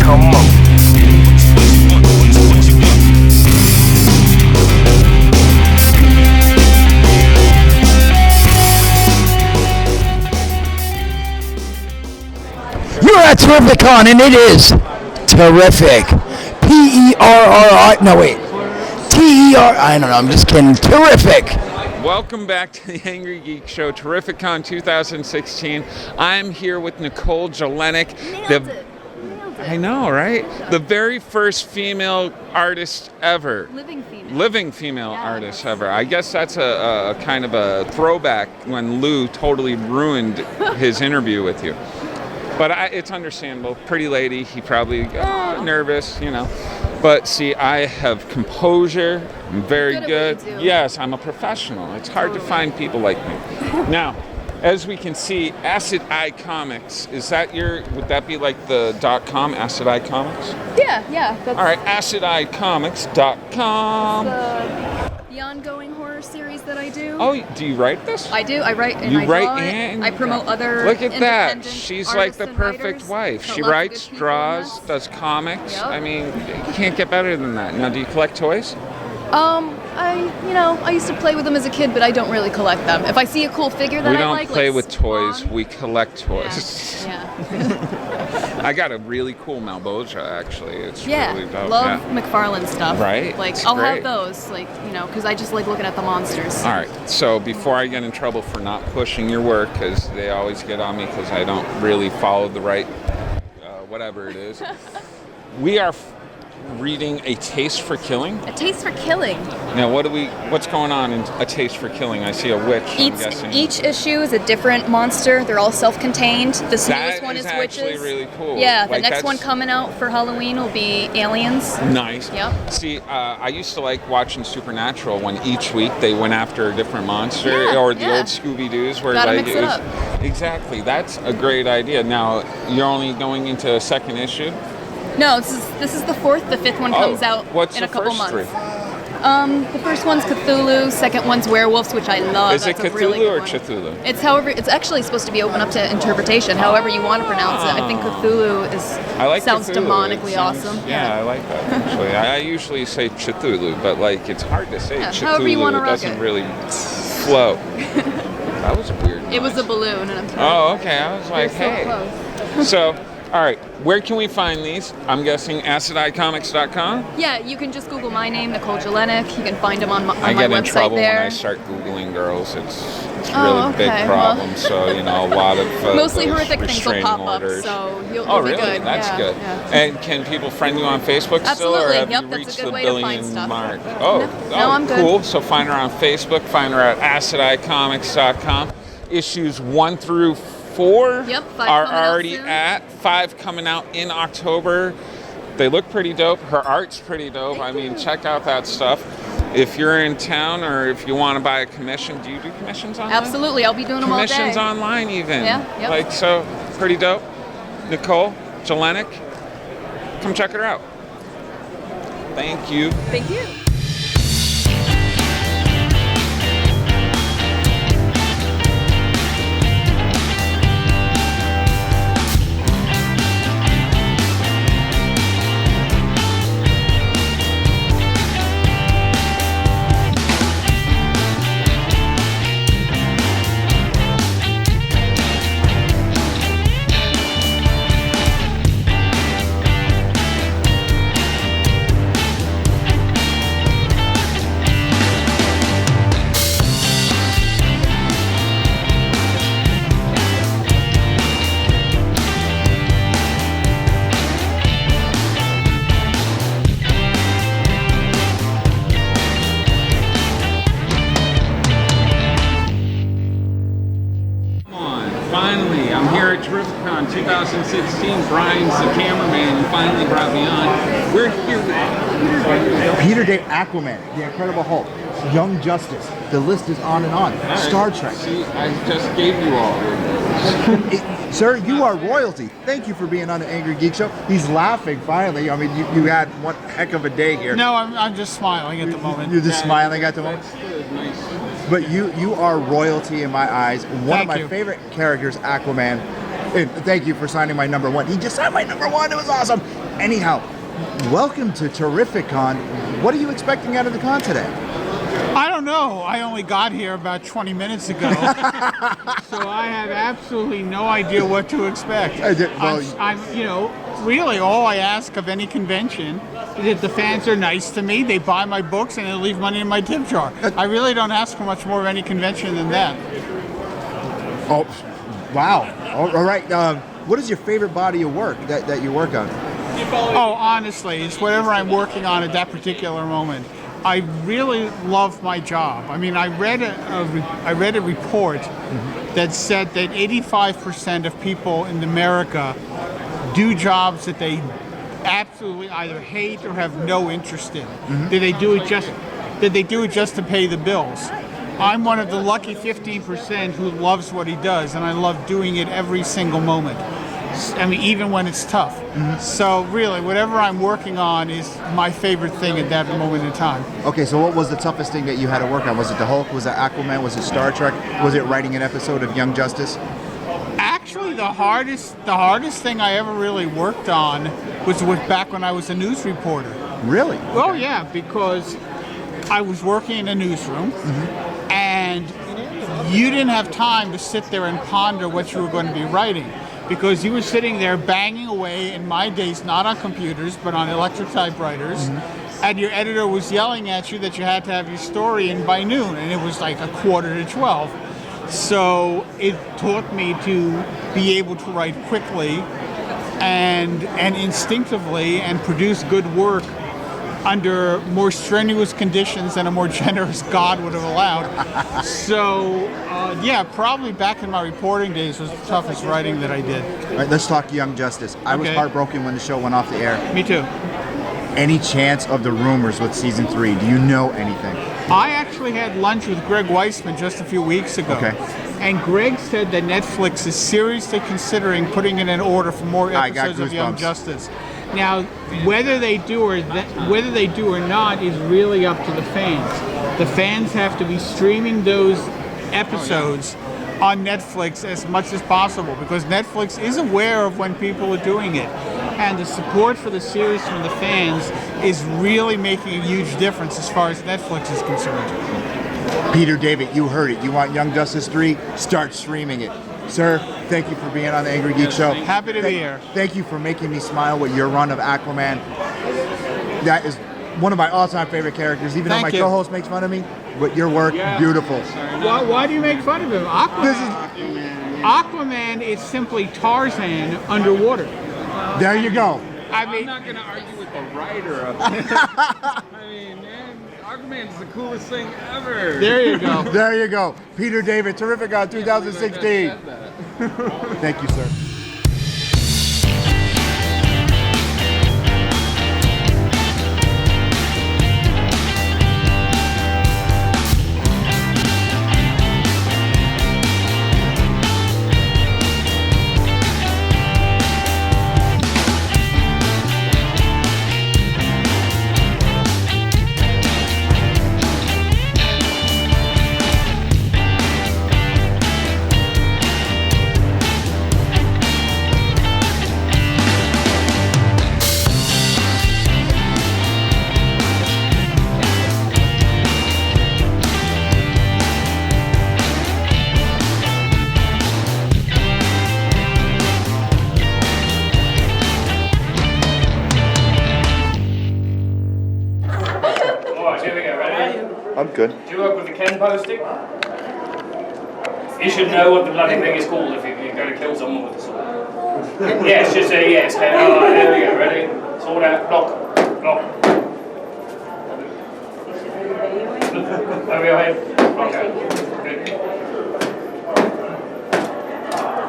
Come on. You're at TerrifiCon, and it is terrific. P-E-R-R-I. No, wait. T-E-R. I don't know. I'm just kidding. Terrific. Welcome back to the Angrygeeks Show, TerrifiCon 2016. I'm here with Nikkol Jelenic. Nailed it. I know, right? The very first female artist ever. Living female. Yes. Artist ever. I guess that's a kind of a throwback when Lou totally ruined his interview with you. But it's understandable. Pretty lady, he probably nervous, you know. But see, I have composure. I'm very good. Yes, I'm a professional. It's hard to find people like me. Now, as we can see, Acid Eye Comics, would that be like the .com, Acid Eye Comics? Yeah. That's all right, acideyecomics.com. The ongoing horror series that I do. Oh, do you write this? I do. I write and you I write draw and it. I promote other Look at that. independent She's like the artists and perfect writers. wife. Got She lots of writes, good people in draws, this. does comics. Yep. I mean, you can't get better than that. Now, do you collect toys? I used to play with them as a kid, but I don't really collect them. If I see a cool figure that We I don't like, play like with toys. Spawn, We collect toys. Yeah. I got a really cool Malboja, actually. It's Yeah. really dope. Love McFarlane stuff. Right? Like, It's I'll great. have those, because I just like looking at the monsters. All right. So before I get in trouble for not pushing your work, because they always get on me because I don't really follow the right, whatever it is, we are reading A Taste for Killing. A Taste for Killing. Now, what's going on in A Taste for Killing? I see a witch, I'm guessing. Each issue is a different monster. They're all self-contained. This That newest one is actually witches. really cool. Yeah, the Like, next that's one coming out for Halloween will be aliens. Nice. Yep. See, I used to like watching Supernatural when each week they went after a different monster, Yeah, or the yeah. old Scooby-Doo's where Gotta like mix it was up. exactly. That's a great idea. Now you're only going into a second issue. No, this is the fourth. The fifth one comes out what's in the a couple first months. three? The first one's Cthulhu. Second one's werewolves, which I love. Is it That's a Cthulhu really good or one. Cthulhu? It's actually supposed to be open up to interpretation, however you want to pronounce it. I think Cthulhu I like sounds Cthulhu. demonically It sounds- awesome. Yeah, I like that actually. I usually say Cthulhu, but like it's hard to say Yeah, Cthulhu. however you wanna It rock doesn't it. really flow. That was a weird noise. It was a balloon, and I'm sorry. Oh, okay. I was like, You're so hey. close. So, all right, where can we find these? I'm guessing acideyecomics.com? Yeah, you can just Google my name, Nikkol Jelenic. You can find them on my I get in website trouble there. when I start Googling girls. It's Oh, really okay, big well. problem. So, a lot of Mostly those horrific things will restraining pop orders. up, so you'll Oh, be really? good. That's Yeah, good. yeah. And can people friend you on Facebook still, or Absolutely. have Yep, you that's a reached good the way to find billion stuff. mark? Oh, No, I'm good. Cool. So find her on Facebook. Find her at acideyecomics.com. Issues 1 through 4 Yep, 5 are coming out already soon. at 5 coming out in October. They look pretty dope. Her art's pretty dope. Thank I mean, you. check out that stuff. If you're in town or if you want to buy a commission, do you do commissions online? Absolutely, I'll be doing them all day. Commissions online even. Yeah, yep. Like, so, pretty dope. Nikkol Jelenic, come check her out. Thank you. Thank you. Finally, I'm here at TerrifiCon 2016. Brian's the cameraman who finally brought me on. We're here with Peter Day, Aquaman, The Incredible Hulk, Young Justice. The list is on and on. Star Trek. See, I just gave you all. Sir, you are royalty. Thank you for being on the Angry Geek Show. He's laughing finally. I mean, you had one heck of a day here. No, I'm just smiling at the moment. You're just smiling at the moment. That's good. Nice. But you are royalty in my eyes. One of my favorite characters, Aquaman. And thank you for signing my number 1. He just signed my number 1. It was awesome. Anyhow, welcome to TerrifiCon. What are you expecting out of the con today? I don't know. I only got here about 20 minutes ago, so I have absolutely no idea what to expect. Really all I ask of any convention is that the fans are nice to me, they buy my books, and they leave money in my tip jar. I really don't ask for much more of any convention than that. Oh, wow. All right. What is your favorite body of work that you work on? Oh, honestly, it's whatever I'm working on at that particular moment. I really love my job. I mean, I read a report that said that 85% of people in America do jobs that they absolutely either hate or have no interest in. That they do it just to pay the bills. I'm one of the lucky 15% who loves what he does, and I love doing it every single moment. I mean, even when it's tough. So really, whatever I'm working on is my favorite thing at that moment in time. Okay, so what was the toughest thing that you had to work on? Was it the Hulk? Was it Aquaman? Was it Star Trek? Was it writing an episode of Young Justice? Actually, the hardest thing I ever really worked on was back when I was a news reporter. Really? Oh yeah, because I was working in a newsroom, and you didn't have time to sit there and ponder what you were going to be writing. Because you were sitting there banging away, in my days, not on computers, but on electric typewriters, and your editor was yelling at you that you had to have your story in by noon, and it was like 11:45. So it taught me to be able to write quickly and instinctively and produce good work under more strenuous conditions than a more generous God would have allowed. So, probably back in my reporting days was the toughest writing that I did. All right, let's talk Young Justice. I was heartbroken when the show went off the air. Me too. Any chance of the rumors with season 3? Do you know anything? I actually had lunch with Greg Weisman just a few weeks ago. Okay. And Greg said that Netflix is seriously considering putting in an order for more episodes of Young Justice. Now, whether they do or not is really up to the fans. The fans have to be streaming those episodes on Netflix as much as possible, because Netflix is aware of when people are doing it. And the support for the series from the fans is really making a huge difference as far as Netflix is concerned. Peter David, you heard it. You want Young Justice 3? Start streaming it. Sir, thank you for being on the Angry Geek Show. Happy to be here. Thank you for making me smile with your run of Aquaman. That is one of my all-time favorite characters, even though my co-host makes fun of me. But your work, beautiful. Why do you make fun of him? Aquaman is simply Tarzan underwater. There you go. I'm not going to argue with the writer of it. I mean, man, Aquaman's the coolest thing ever. There you go. There you go. Peter David, TerrifiCon 2016. Thank you, sir. I'm good. Do you work with the Ken posting? You should know what the bloody thing is called if you're going to kill someone with a sword. Yes, just say yes. All right, there we go. Ready? Sword out. Block. Block. Over your head. Block out. Good.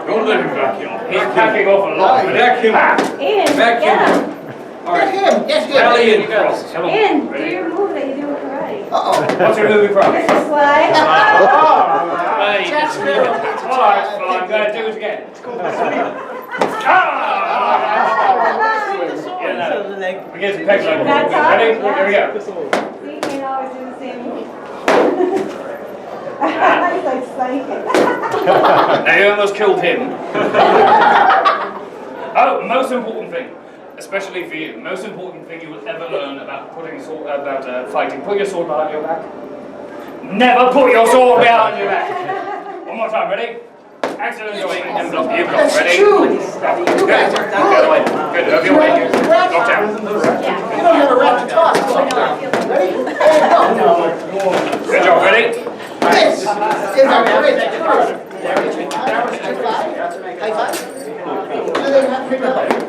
You're living vacuum. He's packing off a lot. Vacuum. Ian, Vacuum. yeah. All right. Get him. Rally and cross. Come on. Ian, do Ready? your move that you do in karate. What's your moving from? It's a slide. All right, fine. Go ahead, do it again. It's called the sweep. We get some pegs over. That's Ready? awesome, yeah. Here we go. See, you can always do the same move. He's like psychic. Now you almost killed him. Oh, most important thing, especially for you, most important thing you will ever learn about fighting. Put your sword behind your back. Never put your sword behind your back. One more time, ready? Excellent, going and block. You block, ready? Good. The other way. Good. Over your way. Lock down. You don't have a right to talk. Ready? Good job, ready? This is a great High five. Do they have